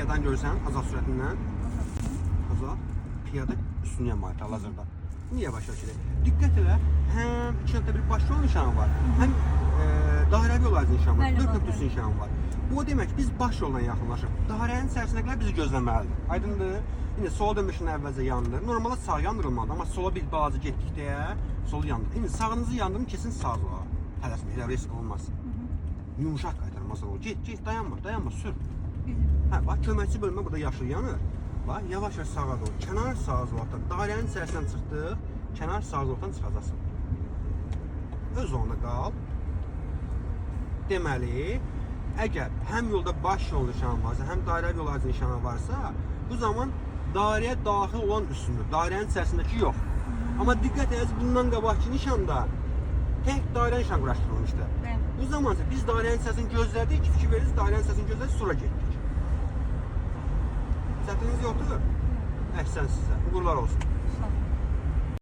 Hardan görürsən? Azad sürətindən. Azad. Piyada üstünə mahiyyət hal-hazırda. Niyə yavaş gedir? Diqqət elə, həm 2 nöqtə bir baş yol nişanı var, həm dairəvi yol ayrıcı nişanı var, 4 nöqtəsi nişanı var. Bu o demək, biz baş yoldan yaxınlaşırıq. Dairənin içərisində qədər bizi gözləməlidir. Aydındır? İndi sol dönmüşün əvvəlcə yandır. Normalda sağ yandırılmalıdır, amma sola bir balaca getdikdə sol yandır. İndi sağınızı yandırın, kesin sağ zola. Tələsmə, elə risk olmaz. Yumuşaq qaytarmaz o. Get, dayanma, sür. Hə, bax, köməkçi bölmə burada yaşıl yanır. Bax, yavaş-yavaş sağa doğru. Kənar sağ zolaqdan, dairənin içərisindən çıxdıq, kənar sağ zolaqdan çıxacaqsın. Öz onda qal. Deməli, əgər həm yolda baş yol nişanı varsa, həm dairə yol ayrıcı nişanı varsa, bu zaman dairəyə daxil olan üstündür, dairənin içərisindəki yox. Amma diqqət ediniz, bundan qabaqki nişanda tək dairə nişan quraşdırılmışdı. Bu zaman biz dairənin içərisini gözlədik, fikir veririz, dairənin içərisini gözlədik, sonra getdik. Çətininiz yoxdur? Əhsən sizə, uğurlar olsun.